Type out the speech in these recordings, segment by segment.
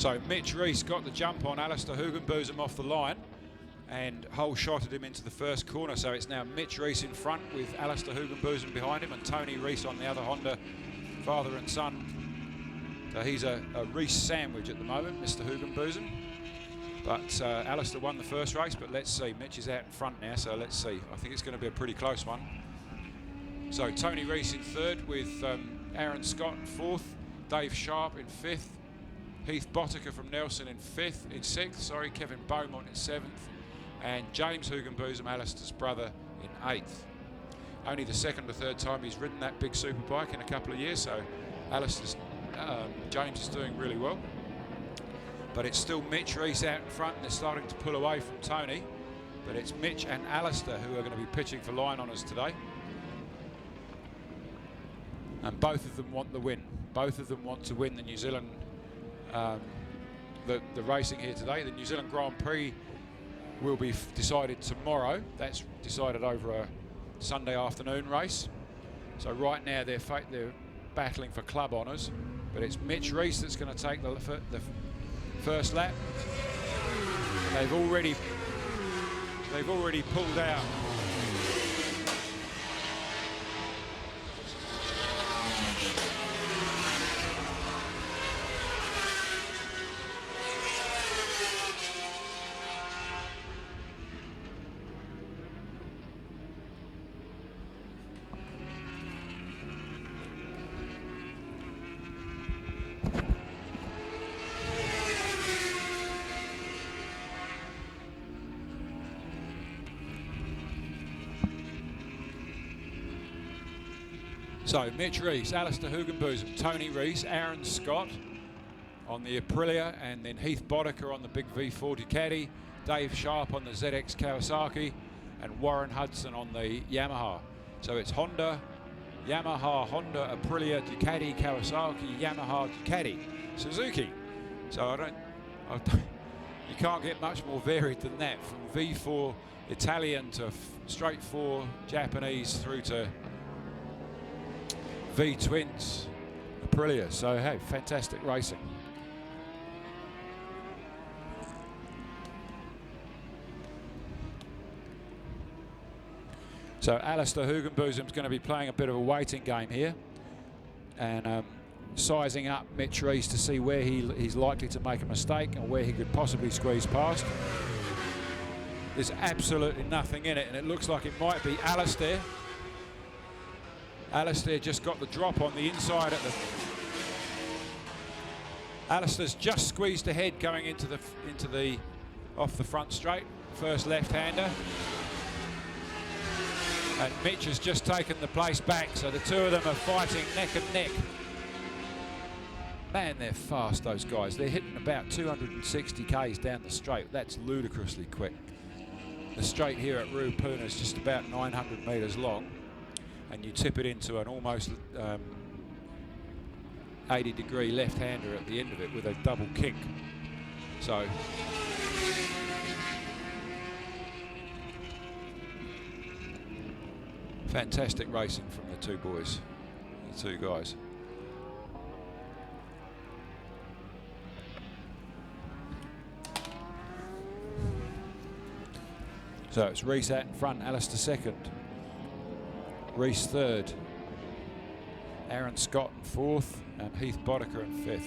So Mitch Reese got the jump on Alistair Hugenbosom off the line and whole shotted him into the first corner. So it's now Mitch Reese in front with Alistair Hugenbosom behind him and Tony Reese on the other Honda, father and son. So he's a Reese sandwich at the moment, Mr. Hugenbosom. But Alistair won the first race, but let's see. Mitch is out in front now, so let's see. I think it's going to be a pretty close one. So Tony Reese in third with Aaron Scott in fourth, Dave Sharp in fifth, Heath Botica from Nelson in sixth, Kevin Beaumont in seventh, and James Hugenbosom, Alistair's brother, in eighth. Only the second or third time he's ridden that big superbike in a couple of years, so James is doing really well. But it's still Mitch Reese out in front, and they're starting to pull away from Tony. But it's Mitch and Alistair who are going to be pitching for line honours today. And both of them want the win. Both of them want to win the New Zealand, the racing here today. The New Zealand Grand Prix will be decided tomorrow. That's decided over a Sunday afternoon race. So right now they're battling for club honours. But it's Mitch Reese that's going to take the first lap. And they've already pulled out. So Mitch Reese, Alistair Hugenbosom, Tony Reese, Aaron Scott on the Aprilia, and then Heath Botica on the big V4 Ducati, Dave Sharp on the ZX Kawasaki, and Warren Hudson on the Yamaha. So it's Honda, Yamaha, Honda, Aprilia, Ducati, Kawasaki, Yamaha, Ducati, Suzuki. So you can't get much more varied than that, from V4 Italian to straight 4 Japanese through to V-twins, Aprilia. So hey, fantastic racing. So Alistair Hugenbosom is going to be playing a bit of a waiting game here and sizing up Mitch Reese to see where he's likely to make a mistake and where he could possibly squeeze past. There's absolutely nothing in it, and it looks like it might be Alistair. Alistair just got the drop on the inside at the... Alistair's just squeezed ahead going into the off the front straight, first left-hander. And Mitch has just taken the place back, so the two of them are fighting neck and neck. Man, they're fast, those guys. They're hitting about 260 k's down the straight. That's ludicrously quick. The straight here at Ruapuna is just about 900 metres long, and you tip it into an almost 80-degree left-hander at the end of it with a double kick. So fantastic racing from the two boys, the two guys. So it's Reese out in front, Alistair second, Reese third, Aaron Scott in fourth, and Heath Botica in fifth.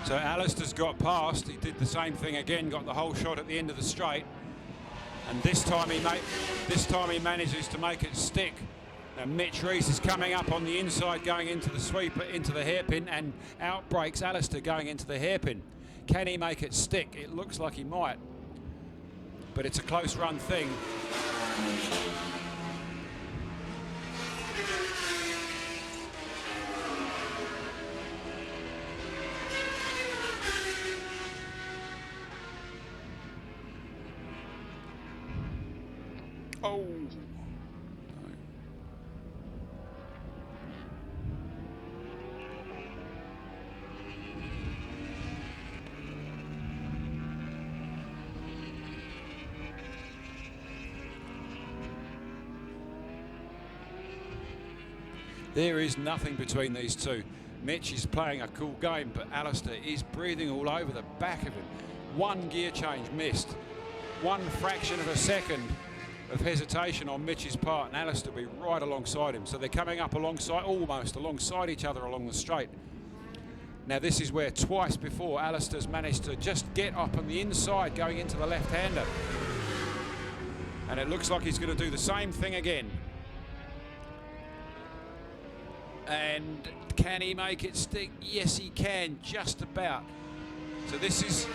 So Alistair's got past. He did the same thing again, got the whole shot at the end of the straight. And this time he manages to make it stick. Now Mitch Reese is coming up on the inside, going into the sweeper, into the hairpin, and out breaks Alistair going into the hairpin. Can he make it stick? It looks like he might, but it's a close run thing. Oh. There is nothing between these two. Mitch is playing a cool game, but Alistair is breathing all over the back of him. One gear change missed. One fraction of a second of hesitation on Mitch's part, and Alistair will be right alongside him. So they're coming up alongside, almost alongside each other along the straight. Now this is where twice before Alistair's managed to just get up on the inside going into the left-hander. And it looks like he's going to do the same thing again. And can he make it stick? Yes, he can, just about. So this is,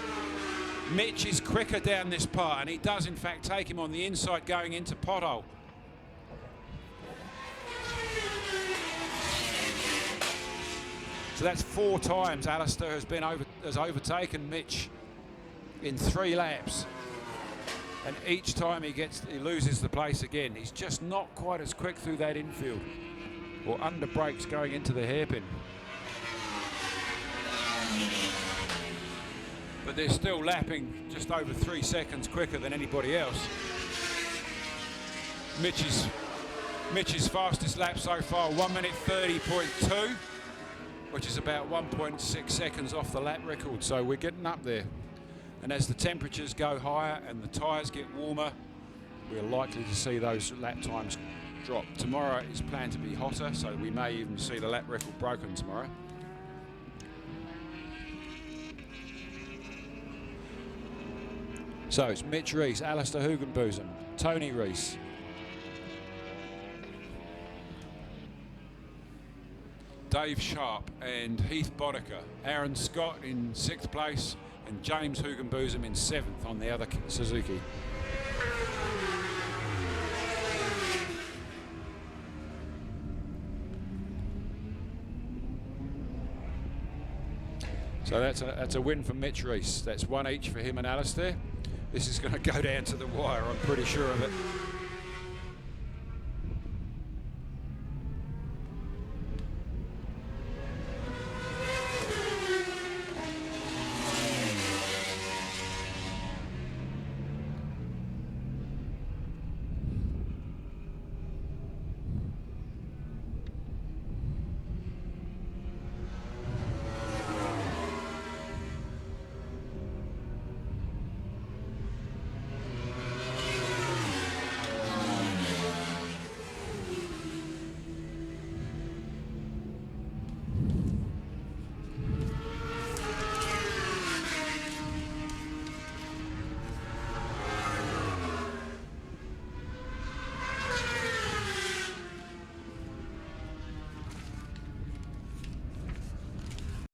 Mitch is quicker down this part, and he does in fact take him on the inside going into pothole. So that's 4 times Alistair has overtaken Mitch in 3 laps. And each time he loses the place again. He's just not quite as quick through that infield, or under brakes going into the hairpin. But they're still lapping just over 3 seconds quicker than anybody else. Mitch's fastest lap so far, 1 minute 30.2, which is about 1.6 seconds off the lap record. So we're getting up there. And as the temperatures go higher and the tyres get warmer, we're likely to see those lap times drop. Tomorrow is planned to be hotter, so we may even see the lap record broken tomorrow. So it's Mitch Reese, Alistair Hugenbosom, Tony Reese, Dave Sharp and Heath Boddicker, Aaron Scott in 6th place, and James Hugenbosom in 7th on the other Suzuki. So that's a win for Mitch Reese. That's 1 each for him and Alistair. This is going to go down to the wire, I'm pretty sure of it.